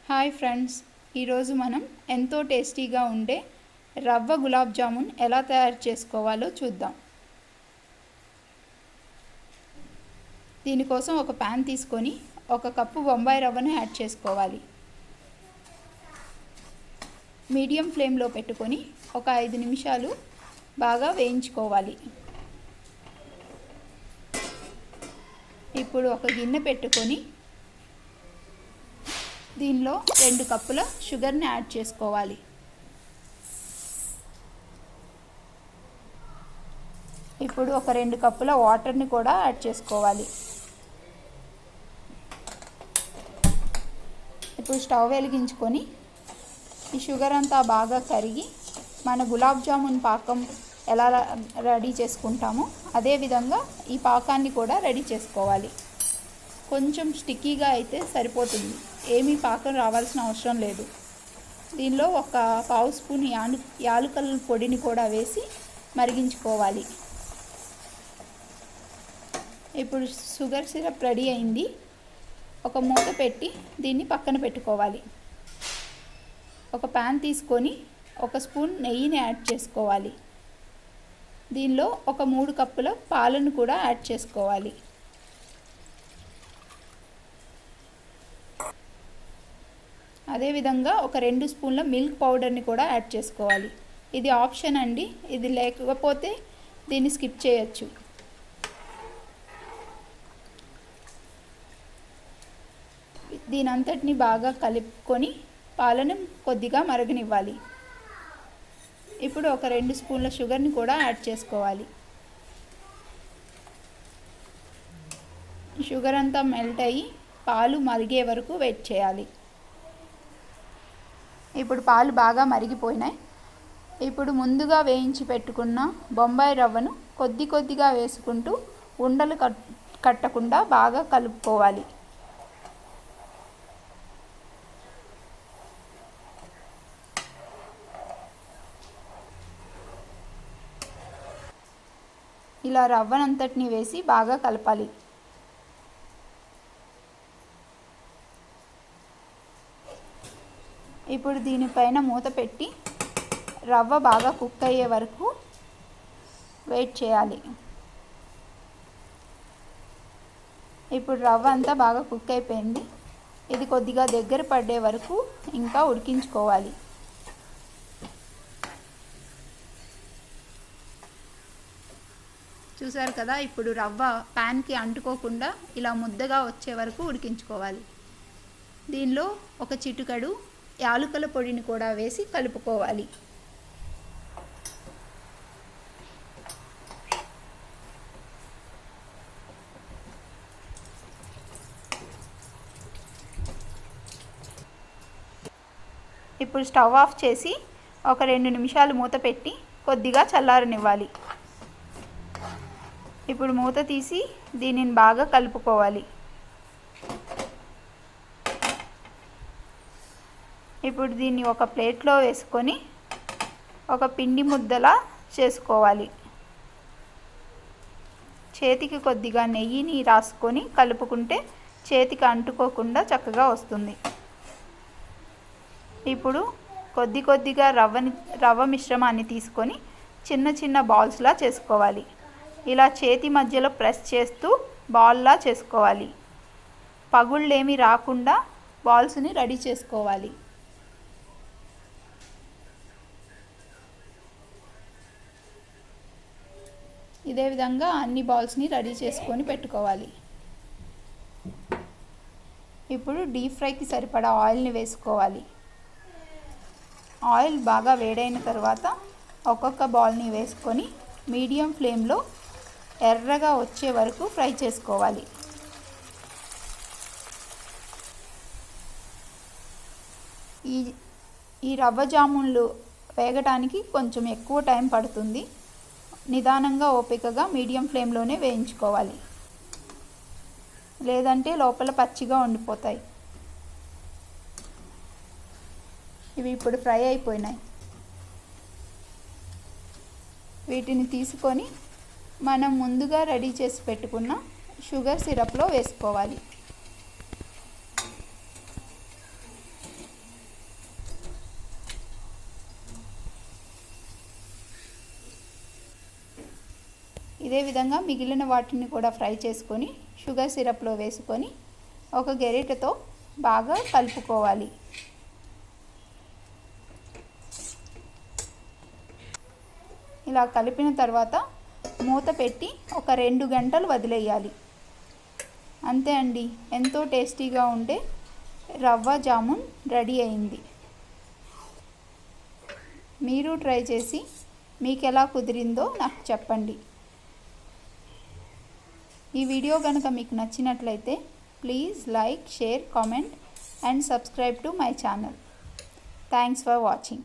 Hi friends, ఈరోజు మనం ఎంతో టేస్టీగా ఉండే రవ్వ గులాబ్ జామున్ ఎలా తయారు చేసుకోవాలో చూద్దాం. దీనికోసం ఒక ప్యాన్ తీసుకొని 1 కప్పు బొంబాయి రవ్వను యాడ్ చేసుకోవాలి. మీడియం ఫ్లేమ్లో పెట్టుకొని ఒక 5 నిమిషాలు బాగా వేయించుకోవాలి. ఇప్పుడు ఒక గిన్నె పెట్టుకొని దీనిలో 2 కప్పుల షుగర్ని యాడ్ చేసుకోవాలి. ఇప్పుడు ఒక 2 కప్పుల వాటర్ని కూడా యాడ్ చేసుకోవాలి. ఇప్పుడు స్టవ్ వెలిగించుకొని ఈ షుగర్ అంతా బాగా కరిగి మన గులాబ్ జామున్ పాకం ఎలా రెడీ చేసుకుంటామో అదే విధంగా ఈ పాకాన్ని కూడా రెడీ చేసుకోవాలి. కొంచెం స్టిక్కీగా అయితే సరిపోతుంది, ఏమీ పాకం రావాల్సిన అవసరం లేదు. దీనిలో 1/2 స్పూన్ యాలకుల పొడిని కూడా వేసి మరిగించుకోవాలి. ఇప్పుడు షుగర్ సిరప్ రెడీ అయింది. ఒక మూత పెట్టి దీన్ని పక్కన పెట్టుకోవాలి. ఒక ప్యాన్ తీసుకొని 1 స్పూన్ నెయ్యిని యాడ్ చేసుకోవాలి. దీనిలో ఒక 3 కప్పుల పాలను కూడా యాడ్ చేసుకోవాలి. అదేవిధంగా ఒక 2 స్పూన్ల మిల్క్ పౌడర్ని కూడా యాడ్ చేసుకోవాలి. ఇది ఆప్షన్ అండి, ఇది లేకపోతే దీన్ని స్కిప్ చేయొచ్చు. దీనంతటిని బాగా కలుపుకొని పాలను కొద్దిగా మరగనివ్వాలి. ఇప్పుడు ఒక 2 స్పూన్ల షుగర్ని కూడా యాడ్ చేసుకోవాలి. షుగర్ అంతా మెల్ట్ అయ్యి పాలు మరిగే వరకు వెయిట్ చేయాలి. ఇప్పుడు పాలు బాగా మరిగిపోయినాయి. ఇప్పుడు ముందుగా వేయించి పెట్టుకున్న బొంబాయి రవ్వను కొద్దిగా వేసుకుంటూ ఉండలు కట్టకుండా బాగా కలుపుకోవాలి. ఇలా రవ్వనంతటిని వేసి బాగా కలపాలి. ఇప్పుడు దీనిపైన మూత పెట్టి రవ్వ బాగా కుక్ అయ్యే వరకు వెయిట్ చేయాలి. ఇప్పుడు రవ్వ అంతా బాగా కుక్ అయిపోయింది. ఇది కొద్దిగా దగ్గర పడే వరకు ఇంకా ఉడికించుకోవాలి. చూసారు కదా, ఇప్పుడు రవ్వ ప్యాన్కి అంటుకోకుండా ఇలా ముద్దగా వచ్చే వరకు ఉడికించుకోవాలి. దీనిలో ఒక చిటికెడు యాలకుల పొడిని కూడా వేసి కలుపుకోవాలి. ఇప్పుడు స్టవ్ ఆఫ్ చేసి ఒక 2 నిమిషాలు మూత పెట్టి కొద్దిగా చల్లారనివ్వాలి. ఇప్పుడు మూత తీసి దీనిని బాగా కలుపుకోవాలి. ఇప్పుడు దీన్ని ఒక ప్లేట్లో వేసుకొని ఒక పిండి ముద్దలా చేసుకోవాలి. చేతికి కొద్దిగా నెయ్యిని రాసుకొని కలుపుకుంటే చేతికి అంటుకోకుండా చక్కగా వస్తుంది. ఇప్పుడు కొద్దిగా రవ్వ మిశ్రమాన్ని తీసుకొని చిన్న బాల్స్లా చేసుకోవాలి. ఇలా చేతి మధ్యలో ప్రెస్ చేస్తూ బాల్లా చేసుకోవాలి. పగుళ్ళేమీ రాకుండా బాల్స్ని రెడీ చేసుకోవాలి. ఇదే విధంగా అన్ని బాల్స్ని రెడీ చేసుకొని పెట్టుకోవాలి. ఇప్పుడు డీప్ ఫ్రైకి సరిపడా ఆయిల్ని వేసుకోవాలి. ఆయిల్ బాగా వేడైన తర్వాత ఒక్కొక్క బాల్ని వేసుకొని మీడియం ఫ్లేమ్లో ఎర్రగా వచ్చే వరకు ఫ్రై చేసుకోవాలి. ఈ రవ్వ జామున్లు వేగటానికి కొంచెం ఎక్కువ టైం పడుతుంది. నిదానంగా ఓపికగా మీడియం ఫ్లేమ్లోనే వేయించుకోవాలి, లేదంటే లోపల పచ్చిగా ఉండిపోతాయి. ఇవి ఇప్పుడు ఫ్రై అయిపోయినాయి. వీటిని తీసుకొని మనం ముందుగా రెడీ చేసి పెట్టుకున్న షుగర్ సిరప్లో వేసుకోవాలి. ఇదే విధంగా మిగిలిన వాటిని కూడా ఫ్రై చేసుకొని షుగర్ సిరప్లో వేసుకొని ఒక గెరిటతో బాగా కలుపుకోవాలి. ఇలా కలిపిన తర్వాత మూత పెట్టి ఒక 2 గంటలు వదిలేయాలి. అంతే అండి, ఎంతో టేస్టీగా ఉండే రవ్వ జామున్ రెడీ అయింది. మీరు ట్రై చేసి మీకు ఎలా కుదిరిందో నాకు చెప్పండి. ఈ వీడియో కనుక మీకు నచ్చినట్లయితే please like, share, comment and subscribe to my channel. Thanks for watching.